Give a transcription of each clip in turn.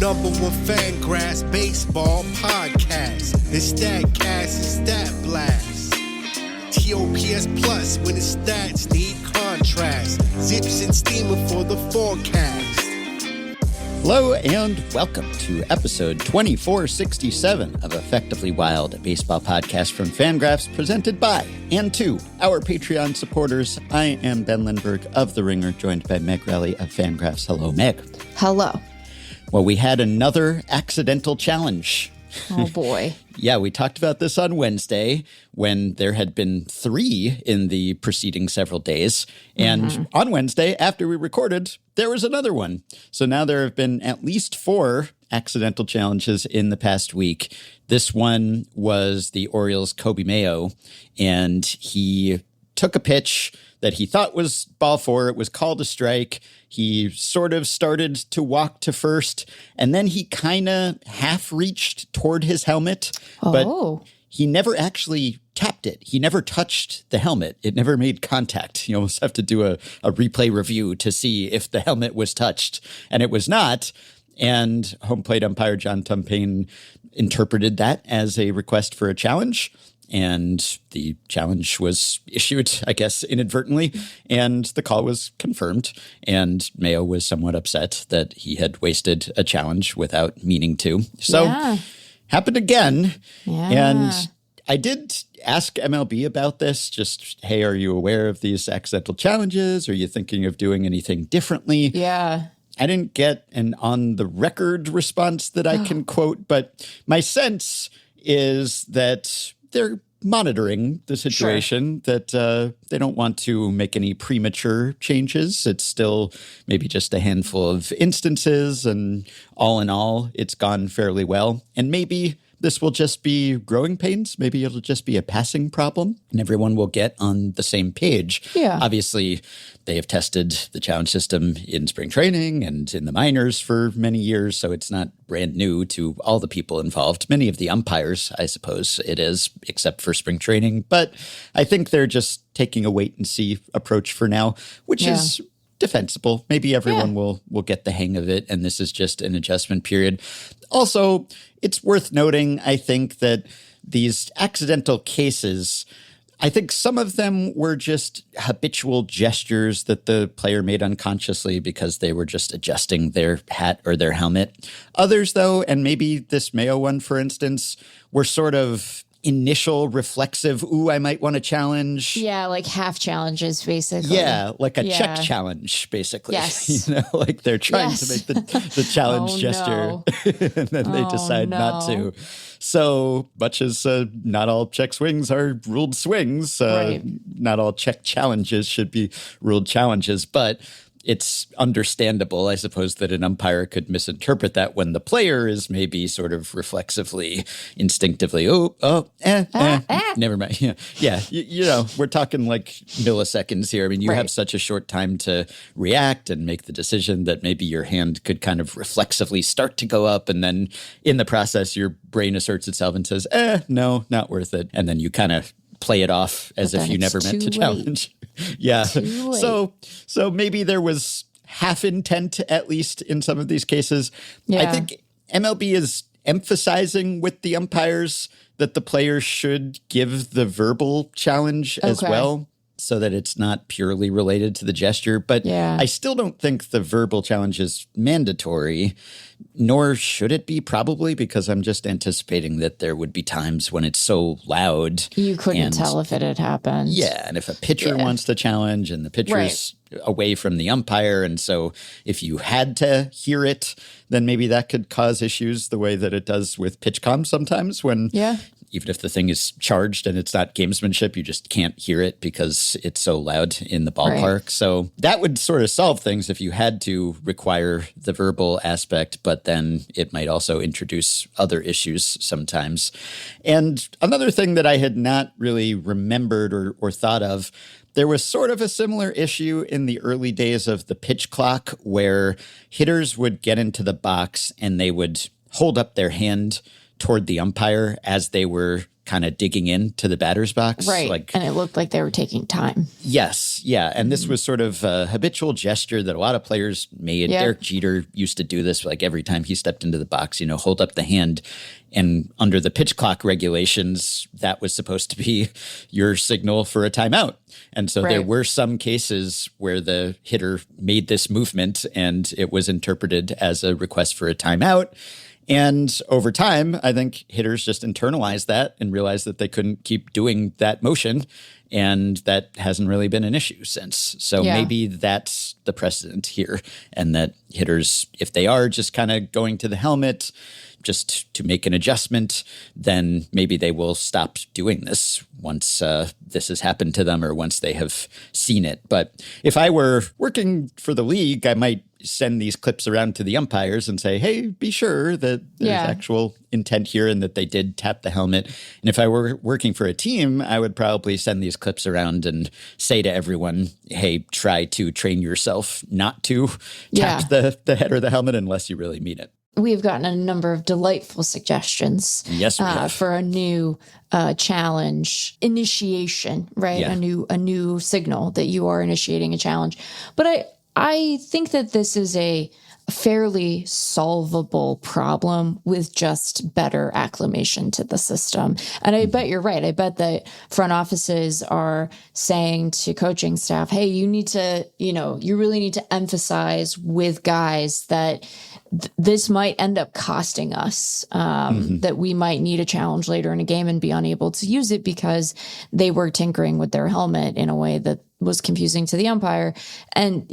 Number one FanGraphs baseball podcast. It's StatCast and Stat Blast. TOPS Plus when the stats need contrast. Zips and steamer for the forecast. Hello and welcome to episode 2467 of Effectively Wild, a baseball podcast from FanGraphs presented by and to our Patreon supporters. I am Ben Lindbergh of The Ringer, joined by Meg Rowley of FanGraphs. Hello, Meg. Hello. Well, we had another accidental challenge. Oh, boy. Yeah, we talked about this on Wednesday when there had been 3 in the preceding several days. And on Wednesday, after we recorded, there was another one. So now there have been at least 4 accidental challenges in the past week. This one was the Orioles' Kobe Mayo, and he took a pitch that he thought was ball 4. It was called a strike. He sort of started to walk to first, and then he kind of half reached toward his helmet, but he never actually tapped it. He never touched the helmet. It never made contact. You almost have to do a replay review to see if the helmet was touched, and it was not. And home plate umpire John Tumpane interpreted that as a request for a challenge. And the challenge was issued, I guess, inadvertently, and the call was confirmed. And Mayo was somewhat upset that he had wasted a challenge without meaning to. So, happened again. Yeah. And I did ask MLB about this, just, hey, are you aware of these accidental challenges? Are you thinking of doing anything differently? Yeah. I didn't get an on-the-record response that I can quote, but my sense is that they're monitoring the situation, that they don't want to make any premature changes. It's still maybe just a handful of instances, and all in all, it's gone fairly well. And maybe this will just be growing pains. Maybe it'll just be a passing problem, and everyone will get on the same page. Yeah. Obviously, they have tested the challenge system in spring training and in the minors for many years, so it's not brand new to all the people involved. Many of the umpires, I suppose it is, except for spring training. But I think they're just taking a wait-and-see approach for now, which is defensible. Maybe everyone will get the hang of it, and this is just an adjustment period. Also, it's worth noting, I think, that these accidental cases, I think some of them were just habitual gestures that the player made unconsciously because they were just adjusting their hat or their helmet. Others, though, and maybe this Mayo one, for instance, were sort of initial reflexive, ooh, I might want to challenge. Yeah, like half challenges, basically. Yeah, like a check challenge, basically. Yes. You know, like they're trying to make the challenge gesture, and then they decide not to. So much as not all check swings are ruled swings, not all check challenges should be ruled challenges, but it's understandable, I suppose, that an umpire could misinterpret that when the player is maybe sort of reflexively, instinctively, never mind. Yeah. You know, we're talking like milliseconds here. I mean, you have such a short time to react and make the decision that maybe your hand could kind of reflexively start to go up. And then in the process, your brain asserts itself and says, no, not worth it. And then you kind of play it off as if you never meant to challenge. Yeah. So maybe there was half intent, at least in some of these cases. Yeah. I think MLB is emphasizing with the umpires that the players should give the verbal challenge as well, so that it's not purely related to the gesture. But I still don't think the verbal challenge is mandatory, nor should it be, probably, because I'm just anticipating that there would be times when it's so loud. You couldn't tell if it had happened. Yeah, and if a pitcher wants to challenge and the pitcher's away from the umpire, and so if you had to hear it, then maybe that could cause issues the way that it does with pitch comm sometimes when even if the thing is charged and it's not gamesmanship, you just can't hear it because it's so loud in the ballpark. Right. So that would sort of solve things if you had to require the verbal aspect, but then it might also introduce other issues sometimes. And another thing that I had not really remembered or thought of, there was sort of a similar issue in the early days of the pitch clock where hitters would get into the box and they would hold up their hand toward the umpire as they were kind of digging into the batter's box. Right. And it looked like they were taking time. Yes. Yeah. And this was sort of a habitual gesture that a lot of players made. Yeah. Derek Jeter used to do this like every time he stepped into the box, hold up the hand. And under the pitch clock regulations, that was supposed to be your signal for a timeout. And so there were some cases where the hitter made this movement and it was interpreted as a request for a timeout. And over time, I think hitters just internalized that and realized that they couldn't keep doing that motion. And that hasn't really been an issue since. So maybe that's the precedent here. And that hitters, if they are just kind of going to the helmet just to make an adjustment, then maybe they will stop doing this once this has happened to them or once they have seen it. But if I were working for the league, I might send these clips around to the umpires and say, hey, be sure that there's actual intent here and that they did tap the helmet. And if I were working for a team, I would probably send these clips around and say to everyone, hey, try to train yourself not to tap the head or the helmet unless you really mean it. We've gotten a number of delightful suggestions yes, we have. For a new challenge initiation, right? Yeah. A new signal that you are initiating a challenge. But I think that this is a fairly solvable problem with just better acclimation to the system. And I bet you're right. I bet that front offices are saying to coaching staff, hey, you need to, you really need to emphasize with guys that this might end up costing us, that we might need a challenge later in a game and be unable to use it because they were tinkering with their helmet in a way that was confusing to the umpire. And,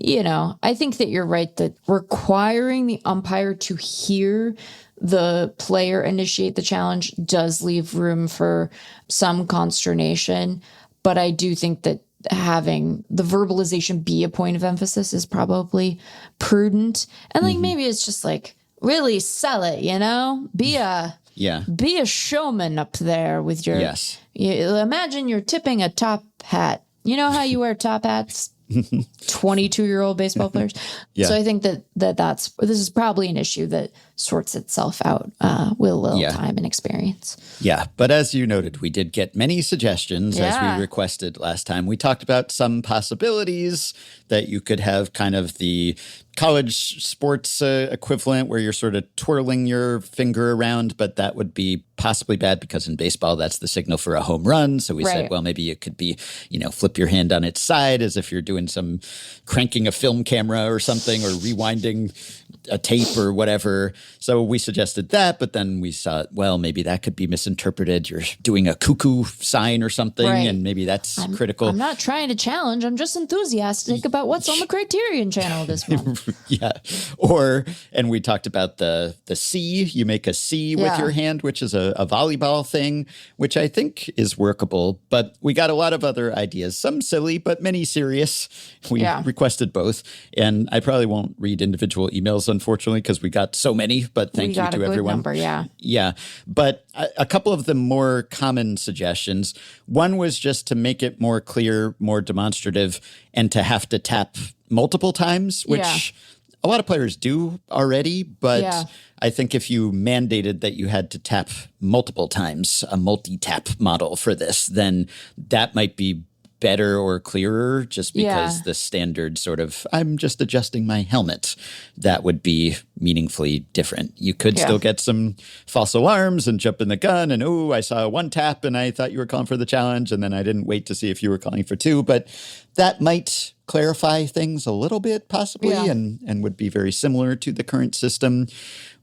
I think that you're right that requiring the umpire to hear the player initiate the challenge does leave room for some consternation. But I do think that having the verbalization be a point of emphasis is probably prudent. And maybe it's just really sell it, be a showman up there with your, imagine you're tipping a top hat. You know how you wear top hats? 22-year-old baseball players. So I think this is probably an issue that sorts itself out with a little time and experience. Yeah. But as you noted, we did get many suggestions as we requested last time. We talked about some possibilities that you could have kind of the college sports equivalent where you're sort of twirling your finger around, but that would be possibly bad because in baseball, that's the signal for a home run. So we said, well, maybe it could be, flip your hand on its side as if you're doing some cranking a film camera or something or rewinding a tape or whatever. So we suggested that, but then we saw, well, maybe that could be misinterpreted. You're doing a cuckoo sign or something, and maybe that's critical. I'm not trying to challenge. I'm just enthusiastic about what's on the Criterion channel this month. And we talked about the C. You make a C with your hand, which is a volleyball thing, which I think is workable. But we got a lot of other ideas, some silly, but many serious. We requested both. And I probably won't read individual emails, unfortunately, because we got so many, but thank you to everyone. Number, yeah. But a couple of the more common suggestions. One was just to make it more clear, more demonstrative, and to have to tap multiple times, which a lot of players do already. But I think if you mandated that you had to tap multiple times, a multi-tap model for this, then that might be better or clearer just because the standard sort of, I'm just adjusting my helmet, that would be meaningfully different. You could still get some false alarms and jump in the gun and, oh, I saw one tap and I thought you were calling for the challenge and then I didn't wait to see if you were calling for two. But that might clarify things a little bit possibly and would be very similar to the current system.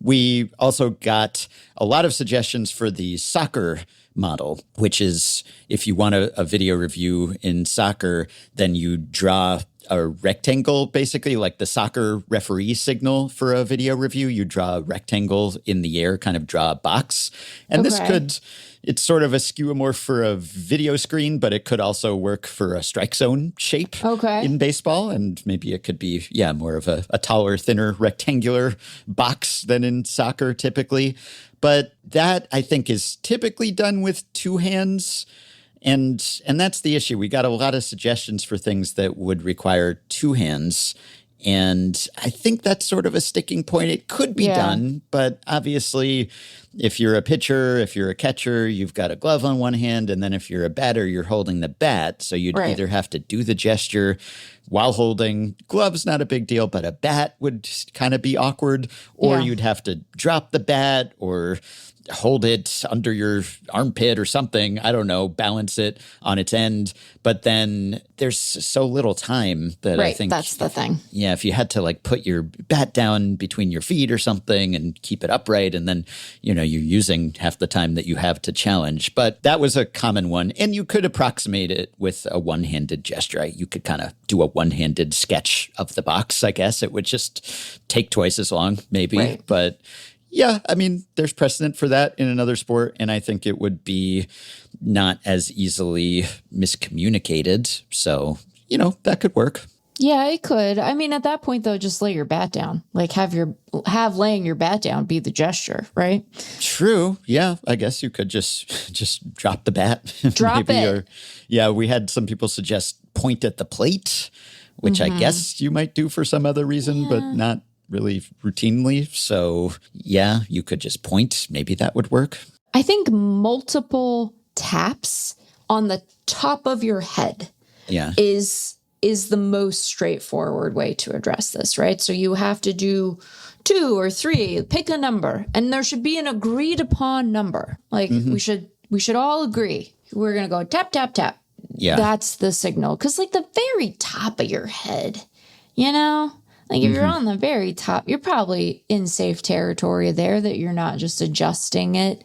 We also got a lot of suggestions for the soccer model, which is if you want a video review in soccer, then you draw a rectangle, basically like the soccer referee signal for a video review. You draw a rectangle in the air, kind of draw a box. And this it's sort of a skeuomorph for a video screen, but it could also work for a strike zone shape in baseball. And maybe it could be, more of a taller, thinner, rectangular box than in soccer typically. But that, I think, is typically done with two hands. And that's the issue. We got a lot of suggestions for things that would require two hands. And I think that's sort of a sticking point. It could be done, but obviously if you're a pitcher, if you're a catcher, you've got a glove on one hand. And then if you're a batter, you're holding the bat. So you'd either have to do the gesture while holding gloves, not a big deal, but a bat would kind of be awkward. Or you'd have to drop the bat or hold it under your armpit or something. I don't know, balance it on its end. But then there's so little time that I think that's the thing. Yeah, if you had to like put your bat down between your feet or something and keep it upright, and then, you know, you're using half the time that you have to challenge. But that was a common one. And you could approximate it with a one-handed gesture. You could kind of do a one-handed sketch of the box, I guess. It would just take twice as long, maybe. But yeah, I mean, there's precedent for that in another sport, and I think it would be not as easily miscommunicated. So, you know, that could work. Yeah, it could. I mean, at that point, though, just lay your bat down. Like have laying your bat down be the gesture, right? True. Yeah, I guess you could just drop the bat. Drop maybe, it. Or, we had some people suggest point at the plate, which I guess you might do for some other reason, but not really routinely. So yeah, you could just point. Maybe that would work. I think multiple taps on the top of your head is the most straightforward way to address this, right? So you have to do 2 or 3, pick a number, and there should be an agreed upon number. Like we should all agree. We're going to go tap, tap, tap. Yeah. That's the signal. 'Cause like the very top of your head, you know, like if you're on the very top, you're probably in safe territory there that you're not just adjusting it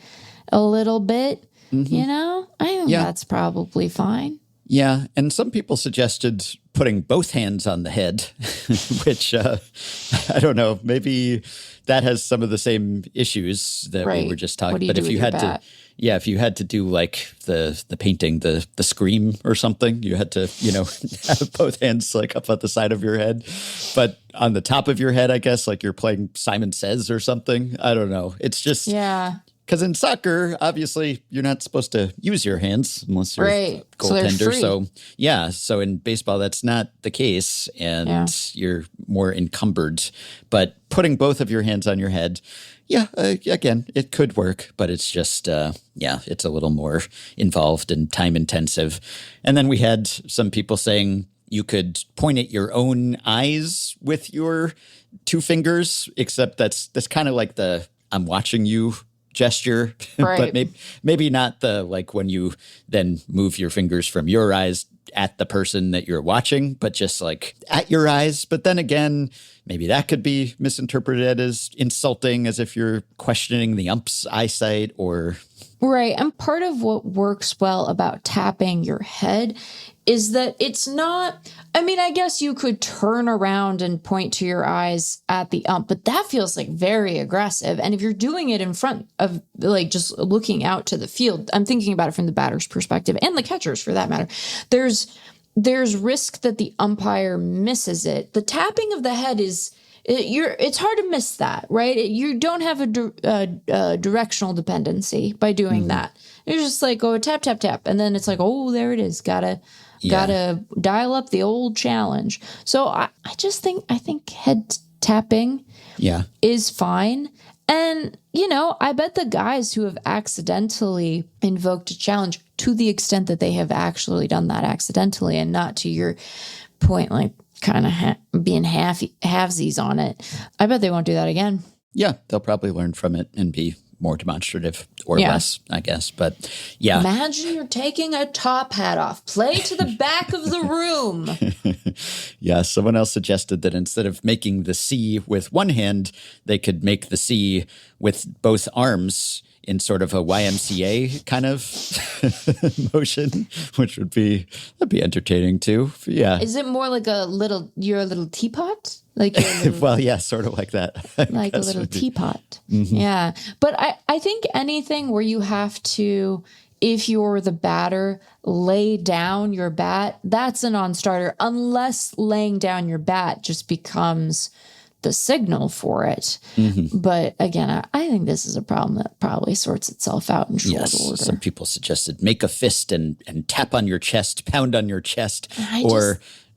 a little bit, you know? I think that's probably fine. Yeah, and some people suggested putting both hands on the head, which I don't know, maybe that has some of the same issues that we were just talking about. But if you had to, if you had to do like the painting, the scream or something, you had to, you know, have both hands like up at the side of your head, but on the top of your head, I guess, like you're playing Simon Says or something. I don't know. It's just because in soccer, obviously, you're not supposed to use your hands unless you're a goaltender. So in baseball, that's not the case, and you're more encumbered. But putting both of your hands on your head, again, it could work, but it's just, it's a little more involved and time intensive. And then we had some people saying you could point at your own eyes with your 2 fingers, except that's kind of like the I'm watching you gesture, but maybe not the like when you then move your fingers from your eyes at the person that you're watching, but just like at your eyes. But then again, maybe that could be misinterpreted as insulting, as if you're questioning the ump's eyesight or... Right. And part of what works well about tapping your head is that it's not, I mean, I guess you could turn around and point to your eyes at the ump, but that feels like very aggressive. And if you're doing it in front of like just looking out to the field, I'm thinking about it from the batter's perspective and the catcher's for that matter. There's risk that the umpire misses it. The tapping of the head is, it's hard to miss that, right? You don't have a directional dependency by doing that. You're just like, oh, tap, tap, tap. And then it's like, oh, there it is. Gotta dial up the old challenge. So I think head tapping is fine. And, you know, I bet the guys who have accidentally invoked a challenge, to the extent that they have actually done that accidentally and not to your point, like, kind of being halvesies on it, I bet they won't do that again. Yeah, they'll probably learn from it and be more demonstrative or less, I guess. But yeah. Imagine you're taking a top hat off. Play to the back of the room. Yeah, someone else suggested that instead of making the C with one hand, they could make the C with both arms in sort of a YMCA kind of motion, which that'd be entertaining too. Yeah. Is it more like you're a little teapot? Like well, yeah, sort of like that. Like a little teapot. Yeah. But I think anything where you have to, if you're the batter, lay down your bat, that's a non-starter, unless laying down your bat just becomes the signal for it. But again, I think this is a problem that probably sorts itself out in short order. Some people suggested make a fist and tap on your chest, pound on your chest,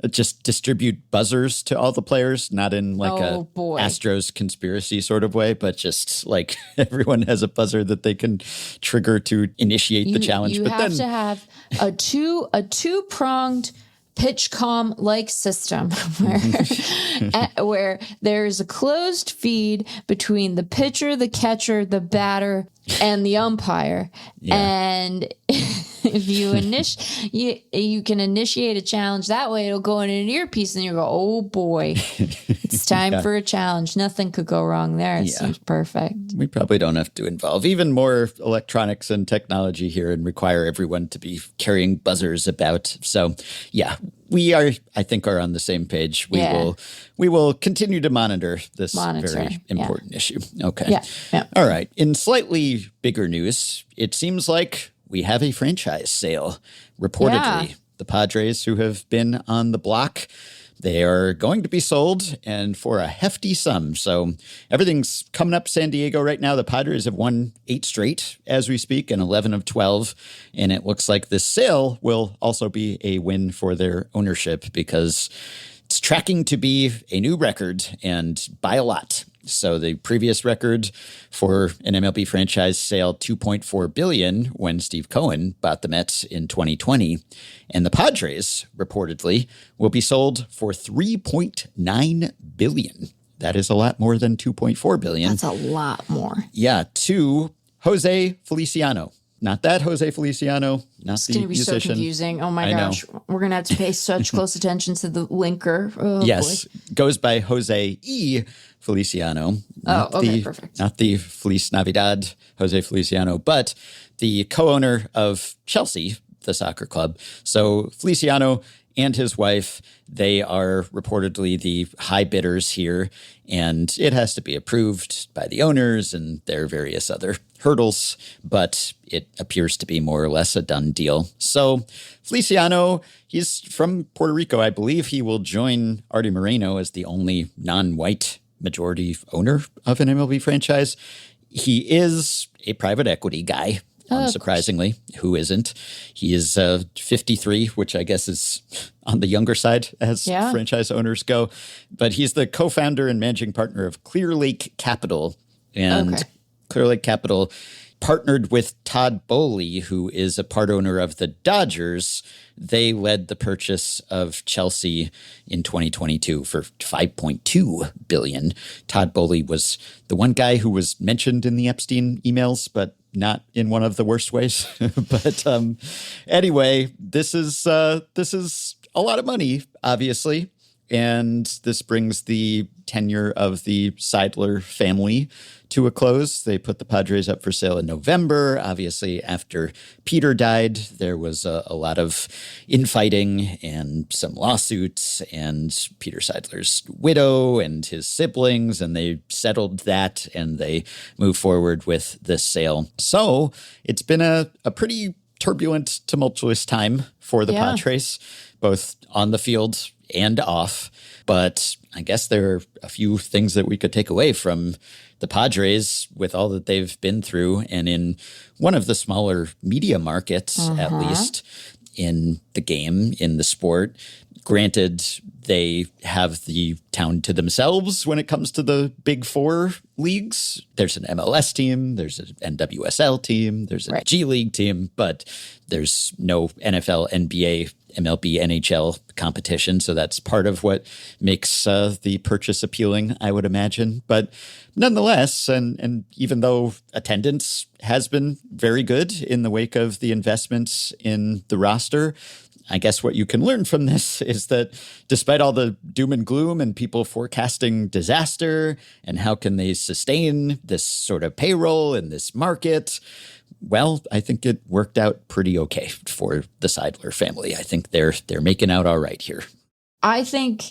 just distribute buzzers to all the players, not in like Astros conspiracy sort of way, but just like everyone has a buzzer that they can trigger to initiate the challenge. You have to have a two-pronged pitch-com like system where there's a closed feed between the pitcher, the catcher, the batter, and the umpire. Yeah. And if you can initiate a challenge that way, it'll go in an earpiece and you go, oh boy, it's time for a challenge. Nothing could go wrong there. It seems perfect. We probably don't have to involve even more electronics and technology here and require everyone to be carrying buzzers about. So we are on the same page. We will continue to monitor this very important issue. Okay. Yeah. All right. In slightly bigger news, it seems like we have a franchise sale. Reportedly, the Padres, who have been on the block, they are going to be sold, and for a hefty sum. So everything's coming up San Diego right now. The Padres have won 8 straight as we speak, and 11 of 12. And it looks like this sale will also be a win for their ownership because it's tracking to be a new record, and by a lot. So the previous record for an MLB franchise sale, $2.4 billion when Steve Cohen bought the Mets in 2020. And the Padres, reportedly, will be sold for $3.9 billion. That is a lot more than $2.4 billion. That's a lot more. Yeah, to Jose Feliciano. Not that Jose Feliciano, not it's the musician. It's going to be so confusing. Oh, my gosh. We're going to have to pay such close attention to the linker. Oh, yes. Boy. Goes by Jose E. Feliciano. Perfect. Not the Feliz Navidad, Jose Feliciano, but the co-owner of Chelsea, the soccer club. So Feliciano and his wife, they are reportedly the high bidders here, and it has to be approved by the owners and there are various other hurdles, but it appears to be more or less a done deal. So Feliciano, he's from Puerto Rico. I believe he will join Artie Moreno as the only non-white majority owner of an MLB franchise. He is a private equity guy. Unsurprisingly, who isn't? He is 53, which I guess is on the younger side as franchise owners go. But he's the co-founder and managing partner of Clear Lake Capital. And Clear Lake Capital partnered with Todd Boehly, who is a part owner of the Dodgers. They led the purchase of Chelsea in 2022 for $5.2 billion. Todd Boehly was the one guy who was mentioned in the Epstein emails, but not in one of the worst ways. But anyway, this is a lot of money, obviously. And this brings the tenure of the Seidler family to a close. They put the Padres up for sale in November. Obviously, after Peter died, there was a lot of infighting and some lawsuits, and Peter Seidler's widow and his siblings, and they settled that and they moved forward with this sale. So it's been a pretty turbulent, tumultuous time for the Padres, both on the field and off. But I guess there are a few things that we could take away from the Padres with all that they've been through, and in one of the smaller media markets, at least in the game, in the sport. Granted, they have the town to themselves when it comes to the big four leagues. There's an MLS team, there's an NWSL team, there's a G League team, but there's no NFL, NBA, MLB, NHL competition. So that's part of what makes the purchase appealing, I would imagine. But nonetheless, and even though attendance has been very good in the wake of the investments in the roster, I guess what you can learn from this is that despite all the doom and gloom and people forecasting disaster and how can they sustain this sort of payroll in this market, well, I think it worked out pretty okay for the Seidler family. I think they're making out all right here. I think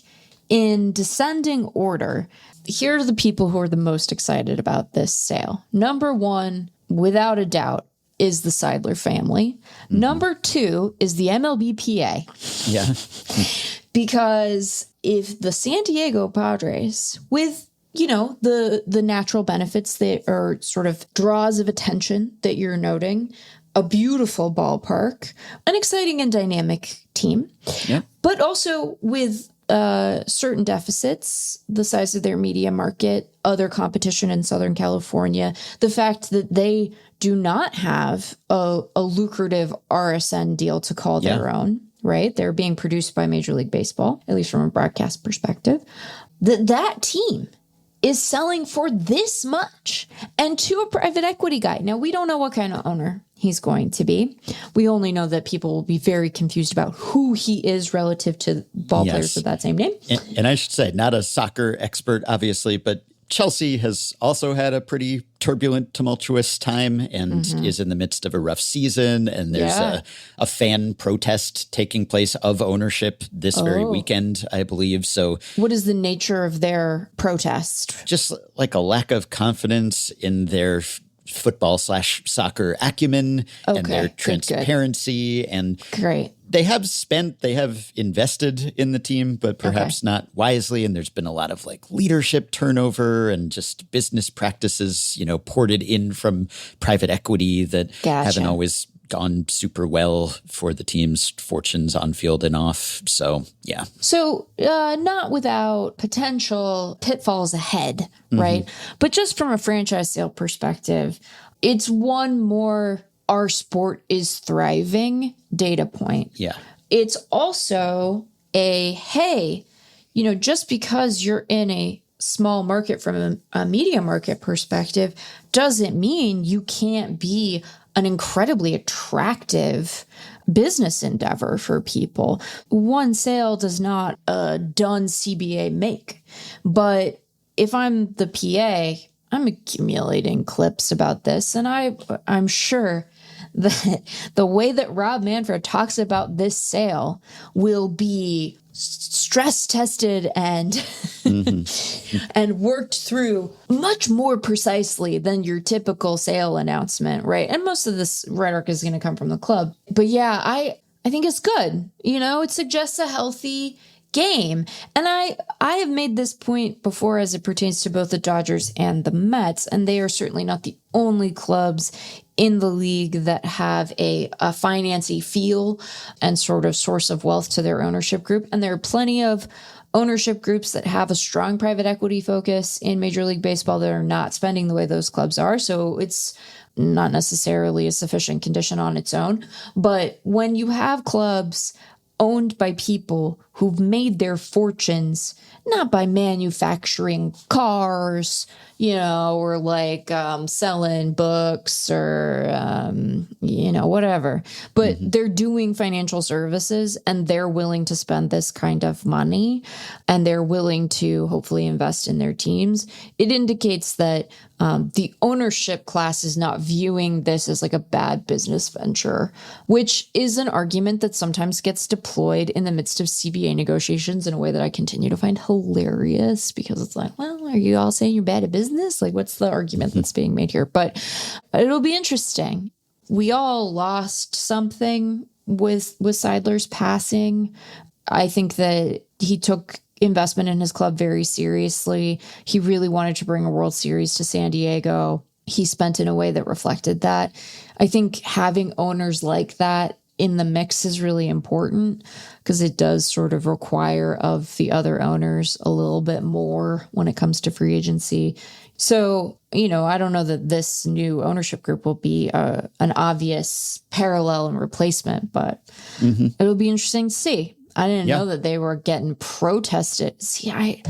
in descending order, here are the people who are the most excited about this sale. Number one, without a doubt, is the Seidler family. Number two is the MLBPA. Yeah. Because if the San Diego Padres, with, you know, the natural benefits that are sort of draws of attention that you're noting, a beautiful ballpark, an exciting and dynamic team, but also with certain deficits, the size of their media market, other competition in Southern California, the fact that they do not have a lucrative RSN deal to call their own, right? They're being produced by Major League Baseball, at least from a broadcast perspective. That team is selling for this much and to a private equity guy. Now, we don't know what kind of owner he's going to be. We only know that people will be very confused about who he is relative to ball players with that same name. And I should say, not a soccer expert, obviously, but Chelsea has also had a pretty turbulent, tumultuous time and is in the midst of a rough season. And there's a fan protest taking place of ownership this very weekend, I believe. So what is the nature of their protest? Just like a lack of confidence in their football/soccer acumen and their transparency. And they have invested in the team, but perhaps not wisely. And there's been a lot of like leadership turnover and just business practices, ported in from private equity that haven't always gone super well for the team's fortunes on field and off. So, yeah. So not without potential pitfalls ahead, right? But just from a franchise sale perspective, it's one more our sport is thriving data point. Yeah. It's also hey, just because you're in a small market from a media market perspective doesn't mean you can't be an incredibly attractive business endeavor for people. One sale does not a done CBA make. But if I'm the PA, I'm accumulating clips about this, and I'm sure that the way that Rob Manfred talks about this sale will be stress tested and and worked through much more precisely than your typical sale announcement, right? And most of this rhetoric is going to come from the club. But yeah, I think it's good. It suggests a healthy game. And I have made this point before as it pertains to both the Dodgers and the Mets, and they are certainly not the only clubs in the league that have a financy feel and sort of source of wealth to their ownership group. And there are plenty of ownership groups that have a strong private equity focus in Major League Baseball that are not spending the way those clubs are. So it's not necessarily a sufficient condition on its own. But when you have clubs owned by people who've made their fortunes not by manufacturing cars, or like selling books or, whatever. But they're doing financial services and they're willing to spend this kind of money and they're willing to hopefully invest in their teams. It indicates that the ownership class is not viewing this as like a bad business venture, which is an argument that sometimes gets deployed in the midst of CBA negotiations in a way that I continue to find hilarious because it's like, well, are you all saying you're bad at business? Like, what's the argument that's being made here? But it'll be interesting. We all lost something with Seidler's passing. I think that he took investment in his club very seriously. He really wanted to bring a World Series to San Diego. He spent in a way that reflected that. I think having owners like that in the mix is really important because it does sort of require of the other owners a little bit more when it comes to free agency. So, I don't know that this new ownership group will be an obvious parallel and replacement, but it'll be interesting to see. I didn't know that they were getting protested. See,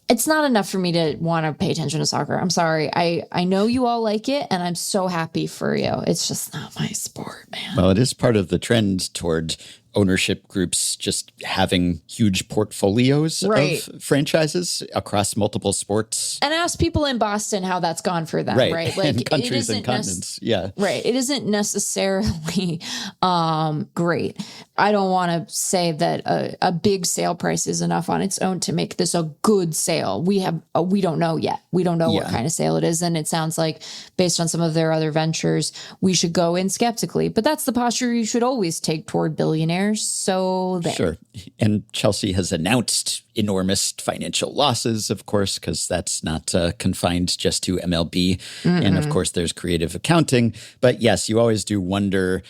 it's not enough for me to want to pay attention to soccer. I'm sorry. I know you all like it, and I'm so happy for you. It's just not my sport, man. Well, it is part of the trend toward ownership groups just having huge portfolios of franchises across multiple sports. And ask people in Boston how that's gone for them, right? Like, and countries and continents, Right. It isn't necessarily great. I don't want to say that a big sale price is enough on its own to make this a good sale. We don't know yet. We don't know what kind of sale it is. And it sounds like based on some of their other ventures, we should go in skeptically. But that's the posture you should always take toward billionaires. owners. So there. Sure. And Chelsea has announced enormous financial losses, of course, because that's not confined just to MLB. And of course, there's creative accounting. But yes, you always do wonder,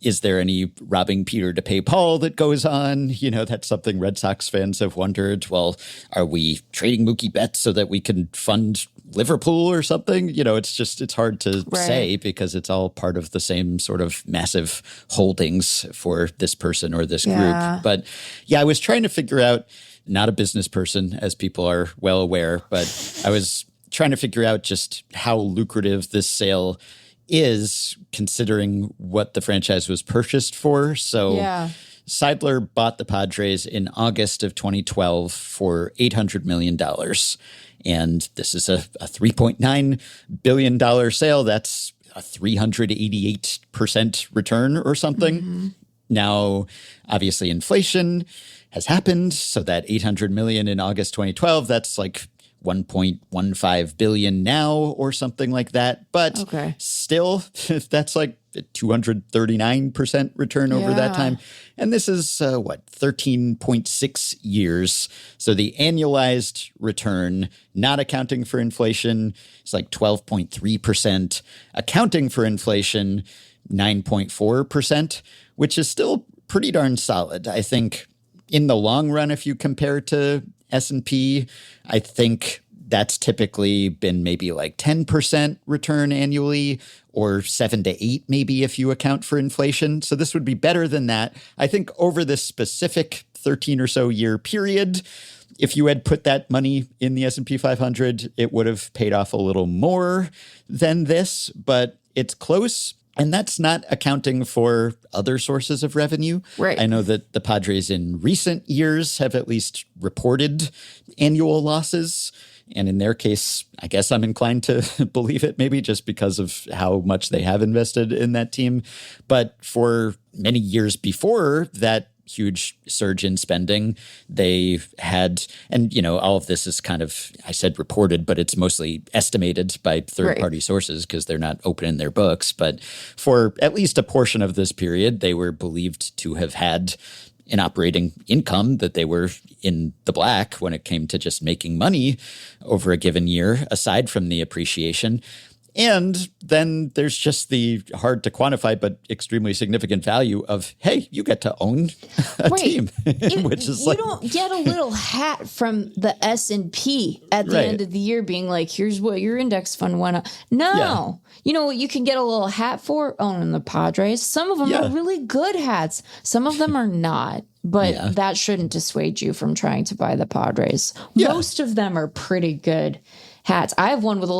is there any robbing Peter to pay Paul that goes on? You know, that's something Red Sox fans have wondered. Well, are we trading Mookie Betts so that we can fund Liverpool or something? You know, it's hard to say because it's all part of the same sort of massive holdings for this person or this group. But yeah, I was trying to figure out, not a business person, as people are well aware, but I was trying to figure out just how lucrative this sale is considering what the franchise was purchased for. So Seidler bought the Padres in August of 2012 for $800 million. And this is a $3.9 billion sale. That's a 388% return or something. Now, obviously, inflation has happened. So that $800 million in August 2012, that's like $1.15 billion now or something like that. But still, that's like a 239% return over that time. And this is 13.6 years. So the annualized return, not accounting for inflation, is like 12.3%. Accounting for inflation, 9.4%, which is still pretty darn solid. I think in the long run, if you compare to S&P, I think that's typically been maybe like 10% return annually, or 7 to 8 maybe if you account for inflation. So this would be better than that. I think over this specific 13 or so year period, if you had put that money in the S&P 500, it would have paid off a little more than this, but it's close. And that's not accounting for other sources of revenue. Right. I know that the Padres in recent years have at least reported annual losses. And in their case, I guess I'm inclined to believe it, maybe just because of how much they have invested in that team. But for many years before that huge surge in spending, they had, and, you know, all of this is kind of, I said reported, but it's mostly estimated by third-party sources because they're not opening their books. But for at least a portion of this period, they were believed to have had an operating income that they were in the black when it came to just making money over a given year, aside from the appreciation. And then there's just the hard to quantify but extremely significant value of, hey, you get to own a team, which is you don't get a little hat from the S&P at the end of the year being like, here's what your index fund went up. No. You know what you can get a little hat for? Owning the Padres. Some of them are really good hats. Some of them are not. But that shouldn't dissuade you from trying to buy the Padres. Most of them are pretty good hats. I have one with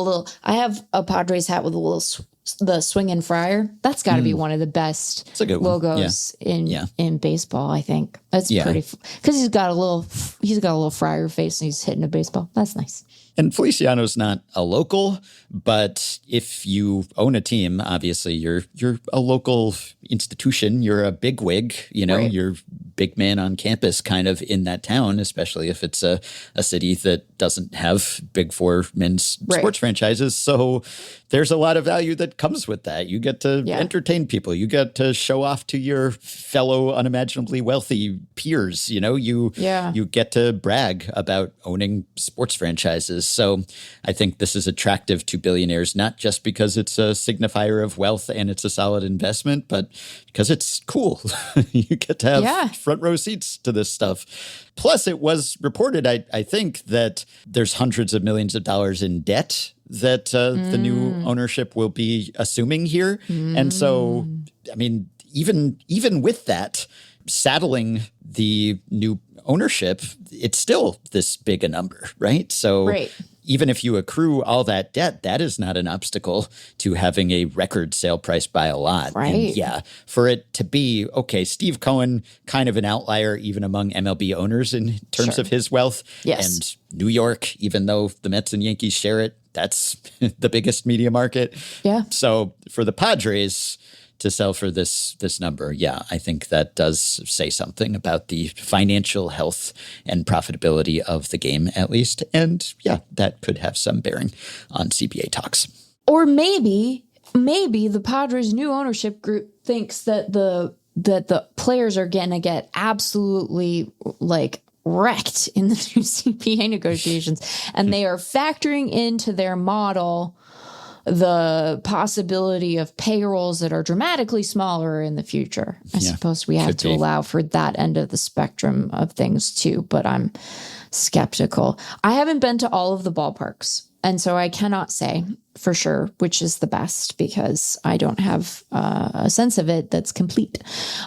I have a Padres hat with a little, the swinging friar. That's got to be one of the best logos in baseball, I think. That's pretty, because he's got a little friar face and he's hitting a baseball. That's nice. And Feliciano's not a local, but if you own a team, obviously you're a local institution. You're a bigwig, you know, you're big man on campus kind of in that town, especially if it's a city that doesn't have big four men's sports franchises. So there's a lot of value that comes with that. You get to entertain people. You get to show off to your fellow unimaginably wealthy peers. You know, you get to brag about owning sports franchises. So I think this is attractive to billionaires, not just because it's a signifier of wealth and it's a solid investment, but because it's cool. You get to have front row seats to this stuff. Plus, it was reported, I think, that there's hundreds of millions of dollars in debt that the new ownership will be assuming here. And so, I mean, even with that, saddling the new ownership, it's still this big a number, right? So even if you accrue all that debt, that is not an obstacle to having a record sale price by a lot. And for it to be, okay, Steve Cohen, kind of an outlier even among MLB owners in terms of his wealth. And New York, even though the Mets and Yankees share it, that's the biggest media market. So for the Padres to sell for this number, I think that does say something about the financial health and profitability of the game, at least. And that could have some bearing on CBA talks. Or maybe the Padres' new ownership group thinks that the that the players are going to get absolutely like wrecked in the new CPA negotiations, and they are factoring into their model the possibility of payrolls that are dramatically smaller in the future. I suppose we have to allow for that end of the spectrum of things too, but I'm skeptical. I haven't been to all of the ballparks, and so I cannot say for sure which is the best because I don't have a sense of it that's complete.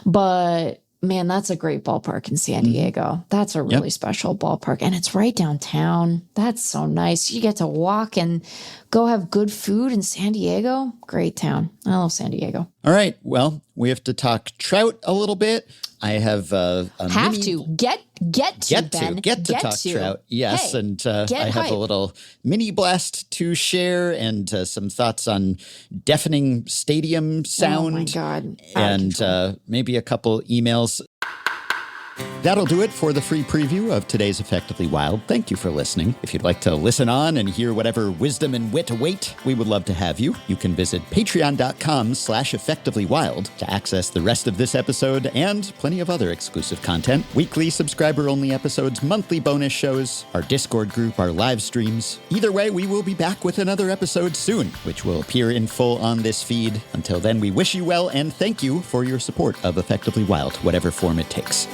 But man, that's a great ballpark in San Diego. That's a really special ballpark. And it's right downtown. That's so nice. You get to walk and go have good food in San Diego. Great town. I love San Diego. All right. Well, we have to talk trout a little bit. I have get to talk trout. Yes, hey, and I have a little mini blast to share and some thoughts on deafening stadium sound. Oh my God! And maybe a couple emails. That'll do it for the free preview of today's Effectively Wild. Thank you for listening. If you'd like to listen on and hear whatever wisdom and wit await, we would love to have you. You can visit patreon.com/effectivelywild to access the rest of this episode and plenty of other exclusive content. Weekly subscriber-only episodes, monthly bonus shows, our Discord group, our live streams. Either way, we will be back with another episode soon, which will appear in full on this feed. Until then, we wish you well and thank you for your support of Effectively Wild, whatever form it takes.